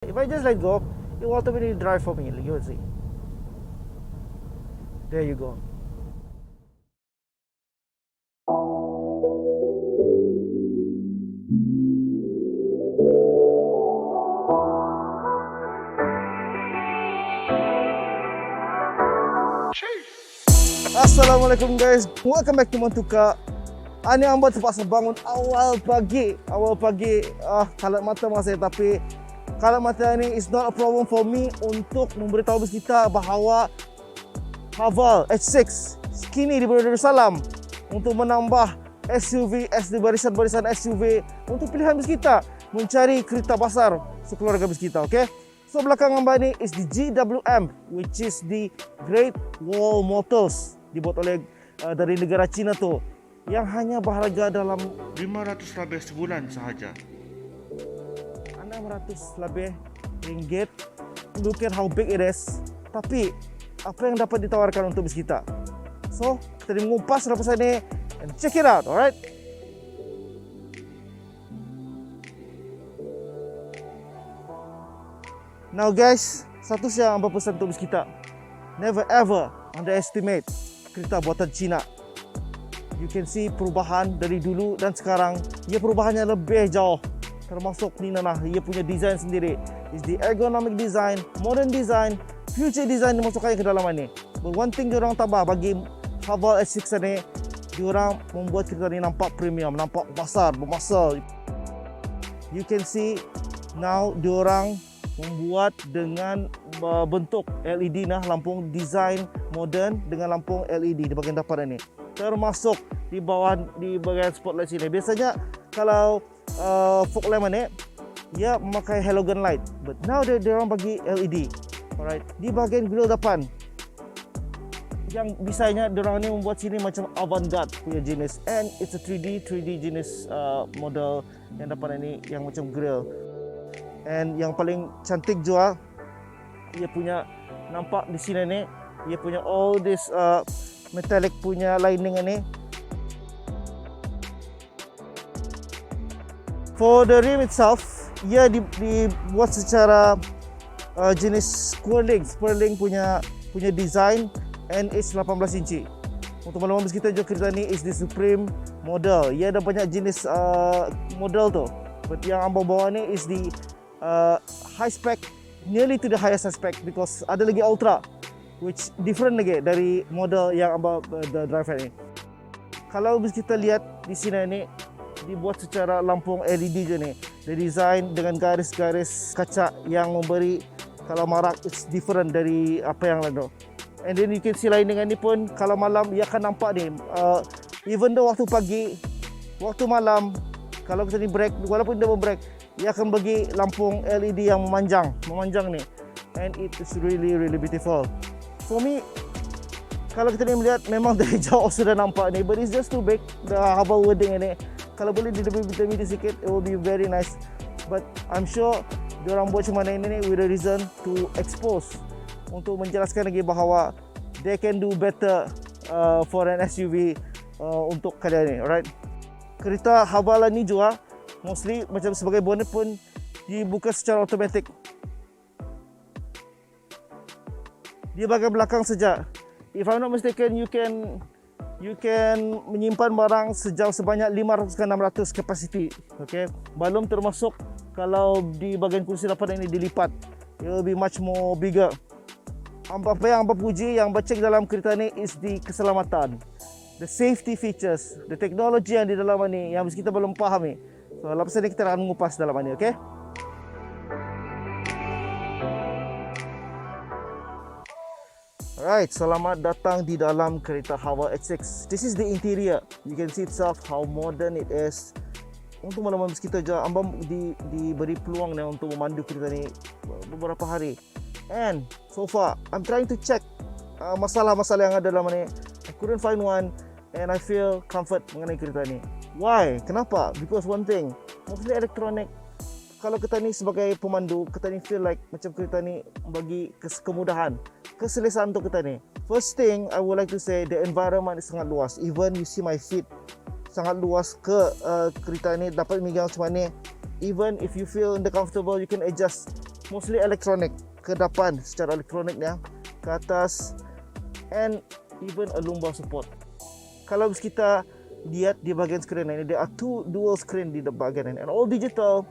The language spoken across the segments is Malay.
If I just let go, it will automatically drive for me. You will see. There you go. Assalamualaikum guys, welcome back to Montuka. Ani hamba terpaksa bangun awal pagi, kalat mata masih, tapi kalat mata ini is not a problem for me untuk memberitahu kita bahawa Haval H6 kini diberi Darussalam untuk menambah SUV, barisan-barisan SUV untuk pilihan bus kita mencari kereta besar sekeluarga bus kita, okay? So belakang hamba ni is the GWM, which is the Great Wall Motors, dibuat oleh dari negara China tu, yang hanya berharga dalam 500 lebih sebulan sahaja. 600 lebih ringgit. Look at how big it is. Tapi apa yang dapat ditawarkan untuk bus kita? So kita mengumpas lepas ini and check it out, alright? Now guys, satu yang hamba pesan untuk bus kita, never ever underestimate kereta buatan Cina. You can see perubahan dari dulu dan sekarang. Ia perubahannya lebih jauh. Termasuk ni nah, ia punya design sendiri. Is the ergonomic design, modern design, future design dimasukkan ke dalam ni. But one thing diorang tambah bagi Haval H6 ni, diorang membuat kereta ni nampak premium, nampak besar, bermuscle. You can see now diorang membuat dengan bentuk LED nah, lampung design modern dengan lampung LED di bahagian depan ini, termasuk di bahagian spotlight sini. Biasanya kalau fog lamp ni ia memakai halogen light, but now dia orang bagi LED. Alright, di bahagian grill depan yang bisanya diorang ni membuat sini macam avant-garde punya jenis, and it's a 3D jenis model yang depan ini yang macam grill. And yang paling cantik juga, ia punya nampak di sini ni, ia punya all this metallic punya lining ni. For the rim itself, ia dibuat secara jenis Spurling punya design, and it's 18 inci. Untuk makluman bus kita juga, kereta ni is the Supreme model. Ia ada banyak jenis model tu, but yang hamba bawa ni is the high spec, nearly to the highest spec, because ada lagi Ultra, which different lagi dari model yang hamba drive ni. Kalau bus kita lihat di sini ni, dibuat secara lampung LED je ni. Dia design dengan garis-garis kaca yang memberi, kalau marak it's different dari apa yang lain. And then you can see lining ni pun, kalau malam ia akan nampak ni, even though waktu pagi, waktu malam, kalau kita ni brake, walaupun dia berbrake, ia akan bagi lampung LED yang memanjang ni, and it is really beautiful. For me, kalau kita ni melihat, memang dari jauh sudah nampak ni, but it's just too big, the Haval wording ni. Kalau boleh dilebih sikit, it will be very nice. But I'm sure diorang buat macam mana ini with a reason to expose, untuk menjelaskan lagi bahawa they can do better for an SUV untuk kalian ni, alright? Kereta Haval ni juga mostly macam sebagai bonnet pun dibuka secara automatik. Di bahagian belakang saja, if I'm not mistaken, you can menyimpan barang sejauh sebanyak 500 ke 600 kapasiti, okay? Belum termasuk kalau di bahagian kursi depan ini dilipat, it will be much more bigger. Apa yang hamba puji, yang cek dalam kereta ni is the keselamatan, the safety features, the technology yang di dalam ni yang kita belum faham ni. So lepas ni kita akan mengupas dalam ni, okay? Alright, selamat datang di dalam kereta Haval H6. This is the interior. You can see itself how modern it is. Untuk makluman kita je, hamba diberi peluang ni untuk memandu kereta ni beberapa hari. And so far, I'm trying to check masalah-masalah yang ada dalam ni. I couldn't find one, and I feel comfort mengenai kereta ni. Why? Kenapa? Because one thing, mostly electronic. Kalau kita ni sebagai pemandu, kita ni feel like macam kereta ni bagi kemudahan, keselesaan untuk kita ni. First thing, I would like to say, the environment is sangat luas. Even you see my feet, sangat luas kereta ni dapat megang macam mana. Even if you feel comfortable, you can adjust mostly electronic, ke depan secara elektronik ya, ke atas, and even a lumbar support. Kalau kita lihat di bahagian skrin ini, there are two dual screen di bahagian ini, and all digital,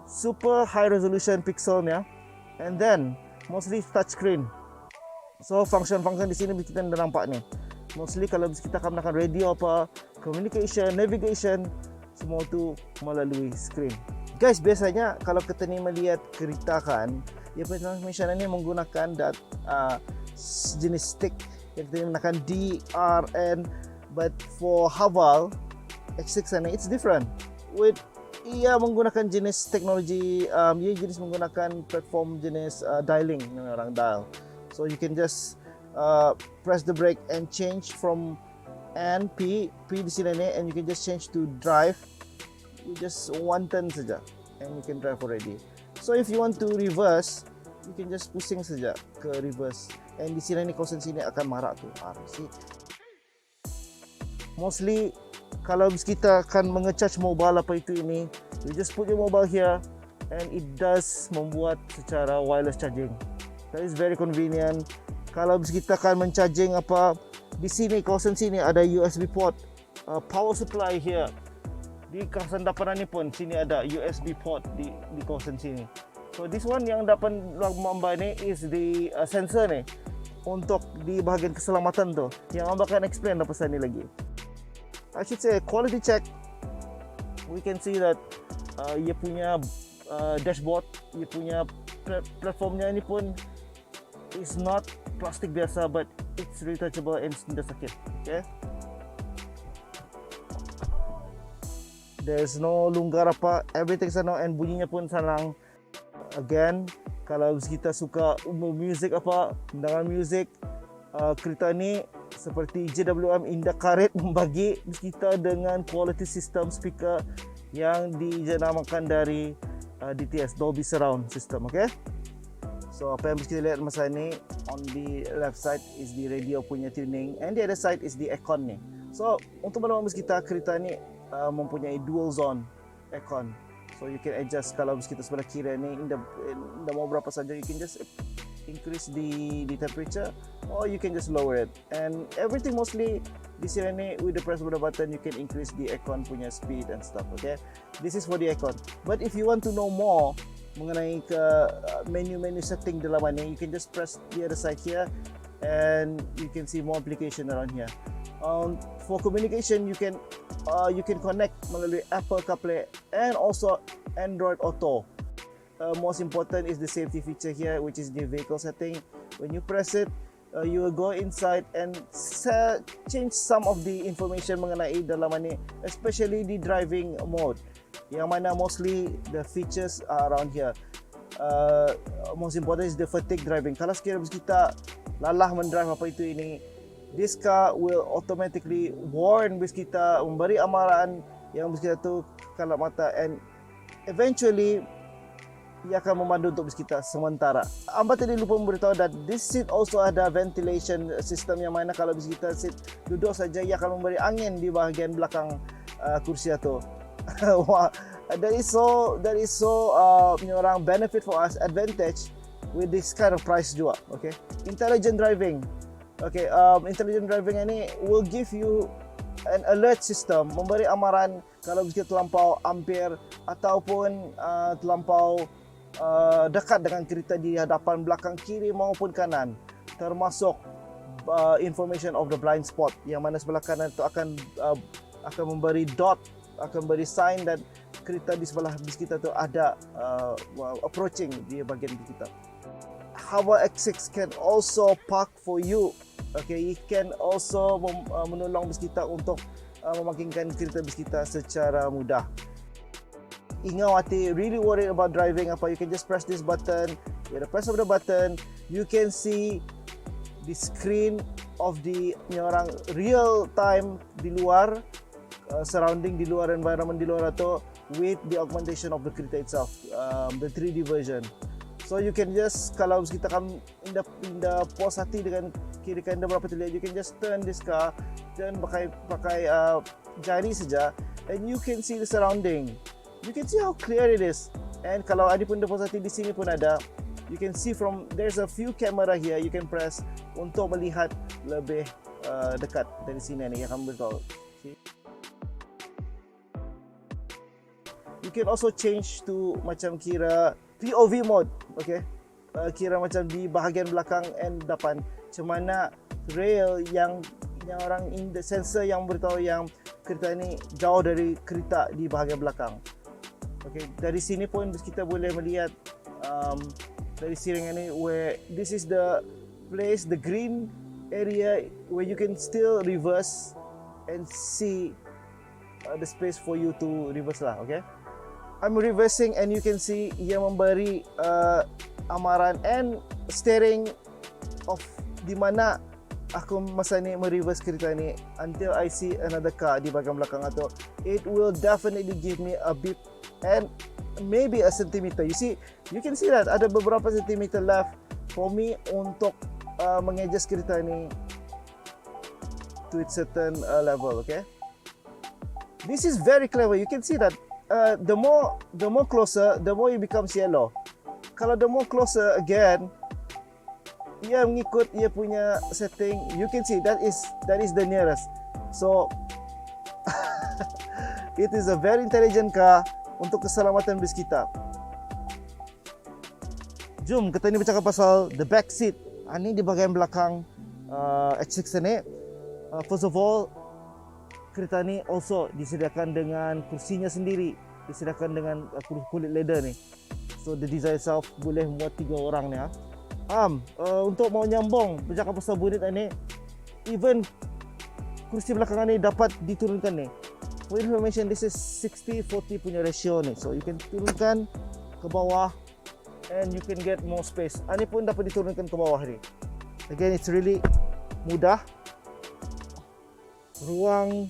super high resolution pixelnya, and then mostly touch screen. So function-function di sini kita dah nampak ni. Mostly kalau kita akan menggunakan radio apa, communication, navigation, semua tu melalui screen. Guys, biasanya kalau kita ni melihat kereta kan, ia punya transmission ini menggunakan jenis stick yang kita menggunakan D, R, N, but for Haval X6 ini it's different. With ia menggunakan jenis teknologi, ia jenis menggunakan platform jenis dialing, orang dial. So you can just press the brake and change from N, P di sini ni, and you can just change to drive. You just one turn saja, and you can drive already. So if you want to reverse, you can just pusing saja ke reverse. And di sini ni kosen sini akan marak tu. See? Mostly kalau kita akan mengecharge mobile apa itu ini, you just put your mobile here, and it does membuat secara wireless charging. That is very convenient. Kalau kita akan mencharging apa, di sini kawasan sini ada USB port, power supply here. Di kawasan depan ni pun sini ada USB port di kawasan sini. So this one yang dapat Mamba ni is the sensor ni untuk di bahagian keselamatan tu. Yang Mamba akan explain apa pasal ni lagi. I should say quality check. We can see that ia punya dashboard, ia punya platformnya ni pun is not plastik biasa, but it's retouchable and tidak sakit. Okay. There's no longgar apa, everything senang, and bunyinya pun senang. Again, kalau kita suka music apa, dengan music, kereta ni seperti JWM Indah Karet membagi kita dengan quality system speaker yang dinamakan dari DTS, Dolby Surround System, okay? So apa yang kita lihat masa ni, on the left side is the radio punya tuning, and the other side is the aircon ni. So untuk malam kita kereta ni mempunyai dual zone aircon, so you can adjust. Kalau kita sebelah kiri ni dah mau berapa saja, you can just increase the temperature, or you can just lower it, and everything mostly di sini ni with the press of the button you can increase the aircon punya speed and stuff. Okay, this is for the aircon, but if you want to know more mengenai ke menu setting dalam ni, you can just press the other side here, and you can see more application around here. For communication, you can connect melalui Apple CarPlay and also Android Auto. Most important is the safety feature here, which is the vehicle setting. When you press it, you will go inside and change some of the information mengenai dalam ni, especially the driving mode, yang mana mostly the features are around here. Most important is the fatigue driving. Kalau sekiranya kita lalah mendrive apa itu ini, this car will automatically warn bis kita, memberi amaran yang bis kita tu kalap mata, and eventually ia akan memandu untuk bis kita sementara. Amba tadi lupa memberitahu that this seat also ada ventilation system, yang mana kalau bis kita seat duduk saja, ia akan memberi angin di bahagian belakang kursi itu. That is so orang benefit for us, advantage with this kind of price juga. Okay, intelligent driving. Okay, intelligent driving ini will give you an alert system, memberi amaran kalau kita terlampau ampere ataupun terlampau dekat dengan kereta di hadapan, belakang, kiri maupun kanan, termasuk information of the blind spot, yang mana sebelah kanan itu akan memberi dot, akan beri sign dan kereta di sebelah bis kita tu ada approaching di bahagian kita. Haval X6 can also park for you. Okay, it can also menolong bis kita untuk memakingkan kereta bis kita secara mudah. Ingat hati, really worried about driving apa, you can just press this button. With the press of the button, you can see the screen of the orang real time di luar, surrounding di luar, environment di luar itu, with the augmentation of the kereta itself, the 3D version. So you can just, kalau kita kan indah puas hati dengan kiri kanan berapa terlihat, you can just turn this car, dan pakai jari saja, and you can see the surrounding. You can see how clear it is, And kalau ada pun deposit di sini pun ada, you can see from there's a few camera here you can press untuk melihat lebih dekat dari sini ni yang kamu tahu. See? You can also change to macam kira POV mode, okay? Kira macam di bahagian belakang and depan, macam mana rail yang orang in the sensor yang beritahu yang kereta ni jauh dari kereta di bahagian belakang. Okay, dari sini pun kita boleh melihat dari steering ini where this is the place, the green area where you can still reverse and see the space for you to reverse lah, okay? I'm reversing and you can see ia memberi amaran and steering of di mana aku masa ni mereverse kereta ni until I see another car di bahagian belakang atau it will definitely give me a beep and maybe a centimeter. You see, you can see that ada beberapa sentimeter left for me untuk mengadjust kereta ni to its certain level, okay? This is very clever. You can see that the more closer, the more it becomes yellow. Kalau the more closer again, ia mengikut ia punya setting. You can see that is the nearest. So it is a very intelligent car untuk keselamatan bus kita. Jom kita ni bercakap pasal the back seat. Ini di bahagian belakang H6 ni. First of all, kereta ni also disediakan dengan kursinya sendiri, disediakan dengan kulit leather ni. So the design itself boleh muat 3 orang ni. Untuk mau nyambung bercakap pasal bonnet ni, even kursi belakang ni dapat diturunkan ni. For information, this is 60-40 punya ratio ni. So you can turunkan ke bawah and you can get more space. Ini pun dapat diturunkan ke bawah ni. Again, it's really mudah. Ruang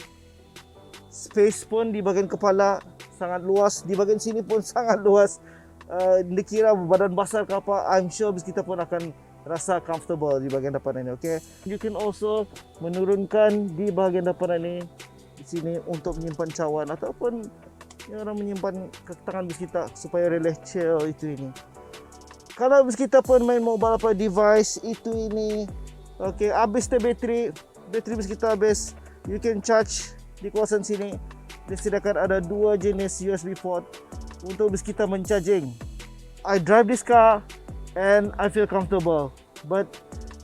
space pun di bahagian kepala sangat luas, di bahagian sini pun sangat luas. Dikira badan besar ke apa, I'm sure kita pun akan rasa comfortable di bahagian depan ini, okay? You can also menurunkan di bahagian depan ini di sini untuk menyimpan cawan ataupun yang orang menyimpan tangan bus kita supaya relax chill itu ini. Kalau bus kita pun main mobile apa device itu ini, okay, habis bateri bus kita habis, you can charge di kawasan sini. Disediakan ada 2 jenis USB port untuk bus kita mencharging. I drive this car and I feel comfortable. But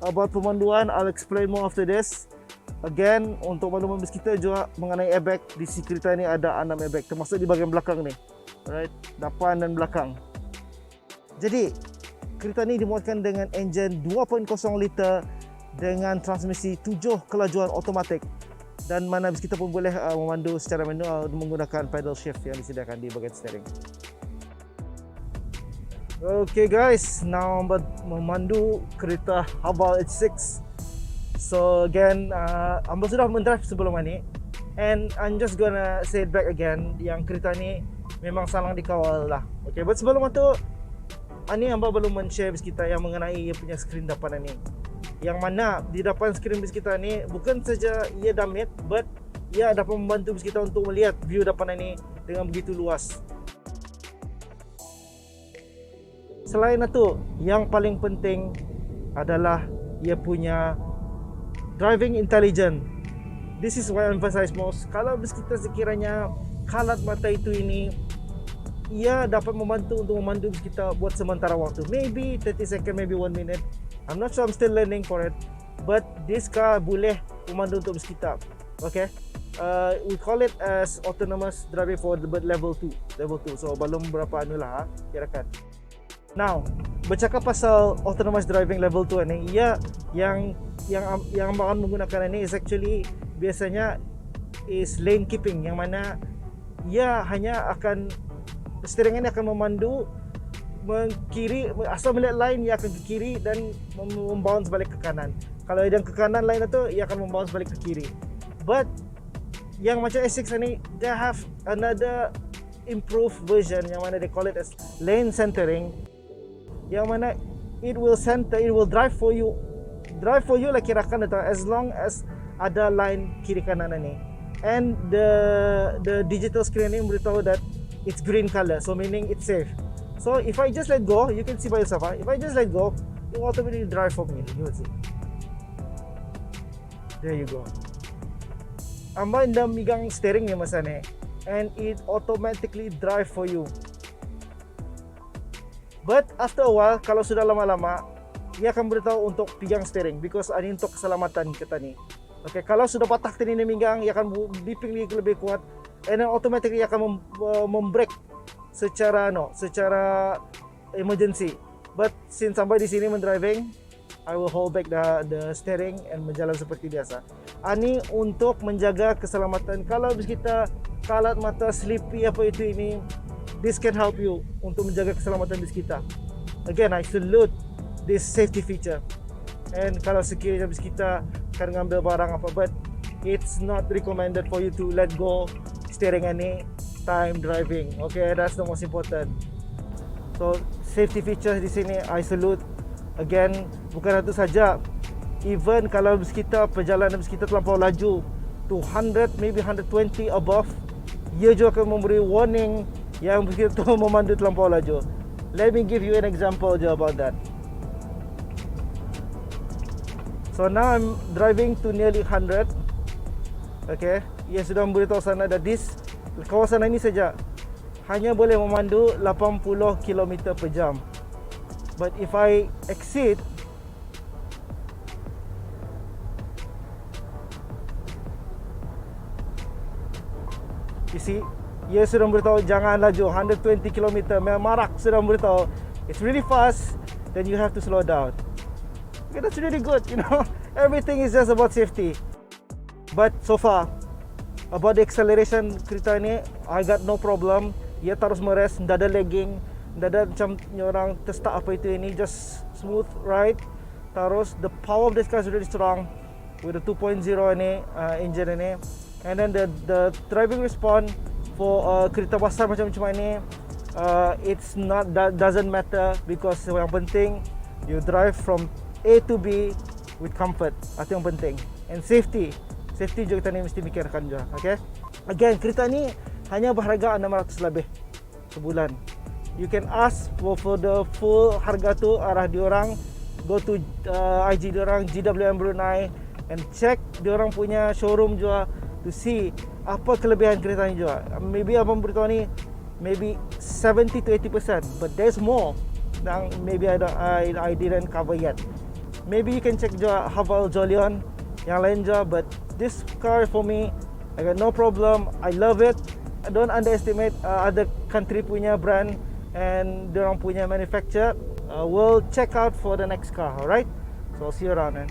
about pemanduan, I'll explain more after this. Again, untuk makluman bus kita juga mengenai airbag, di si kereta ni ada 6 airbag termasuk di bahagian belakang ni. Alright, depan dan belakang. Jadi, kereta ni dimuatkan dengan enjin 2.0 liter dengan transmisi 7 kelajuan automatik. Dan mana bus kita pun boleh memandu secara manual menggunakan pedal shift yang disediakan di bahagian steering. Okay guys, now memandu kereta Haval H6. So again, Amba sudah mendrive sebelum ini, and I'm just gonna say it back again, yang kereta ni memang salang dikawal lah. Okay, but sebelum itu, ini Amba belum men-share bus kita yang mengenai ia punya skrin depan ini. Yang mana di depan skrin bus kita ni bukan saja ia damit, but ia dapat membantu bus kita untuk melihat view depan ini dengan begitu luas. Selain itu, yang paling penting adalah ia punya driving intelligence. This is why I emphasize most. Kalau bus kita sekiranya kalat mata itu ini, ia dapat membantu untuk memandu bus kita buat sementara waktu. Maybe 30 second, maybe 1 minute. I'm not sure, I'm still learning for it. But this car boleh memandu untuk bus kita. Okay. We call it as autonomous driving for the level 2. So belum berapa anu lah, kirakan. Now, bercakap pasal autonomous driving level 2 ni, ia yang akan menggunakan ini is actually biasanya is lane keeping, yang mana ia hanya akan steering ini akan memandu kiri, asal melihat line ia akan ke kiri dan membounce balik ke kanan. Kalau yang ke kanan line itu ia akan membounce balik ke kiri. But yang macam S6 ni, they have another improved version yang mana they call it as lane centering, yang mana it will drive for you lah kirakan itu, as long as ada line kiri kanan ni. And the digital screen ni beritahu that it's green color, so meaning it's safe. So if I just let go, you can see by yourself. If I just let go, it will automatically drive for me. You will see. There you go. Amba anda megang steering ni masa ni, and it automatically drive for you. But after a while, kalau sudah lama-lama, ia akan beritahu untuk pegang steering because ini untuk keselamatan kita ni. Okay, kalau sudah patah tadi ni megang, ia akan beeping lebih kuat, and then automatically ia akan membrake secara emergency. But since sampai di sini mendriving, I will hold back the steering and berjalan seperti biasa. Ini untuk menjaga keselamatan. Kalau kita kalat mata, sleepy apa itu ini, this can help you untuk menjaga keselamatan bis kita. Again, I salute this safety feature. And kalau sekiranya bis kita akan ngambil barang apa, but it's not recommended for you to let go steering any time driving. Okay, that's the most important. So safety features di sini I salute. Again, bukan itu saja. Even kalau bis kita perjalanan bis kita terlampau laju to 100, maybe 120 above, ia juga akan memberi warning yang bis kita memandu terlampau laju. Let me give you an example je about that. So now I'm driving to nearly 100. Okay, ia sudah memberitahu sana that this kawasan ini saja hanya boleh memandu 80 km per jam. But if I exceed, you see, ia sudah memberitahu jangan laju 120 km. Marak sudah memberitahu it's really fast, then you have to slow down. Okay, that's really good, you know. Everything is just about safety. But so far, about the acceleration kereta ni, I got no problem. Ia terus meres, tidak ada lagging, tidak ada macam orang terstuck apa itu ini, just smooth ride. Terus the power of this car is really strong with the 2.0 ini engine ini. And then the driving response for kereta besar macam ini, it's not, that doesn't matter because yang penting you drive from A to B with comfort. Itu yang penting. And safety juga kita ni mesti fikirkan juga. Okay. Again, kereta ni hanya berharga 600 lebih sebulan. You can ask for the full harga tu arah diorang, go to IG diorang GWM Brunei and check diorang punya showroom juga to see apa kelebihan kereta ni juga. Maybe abang beritahu ni maybe 70 to 80%, but there's more yang maybe I didn't cover yet. Maybe you can check juga Haval Jolion yang lain juga, but this car for me, I got no problem. I love it. I don't underestimate other country punya brand and diorang punya manufacturer. We'll check out for the next car, alright? So I'll see you around, man.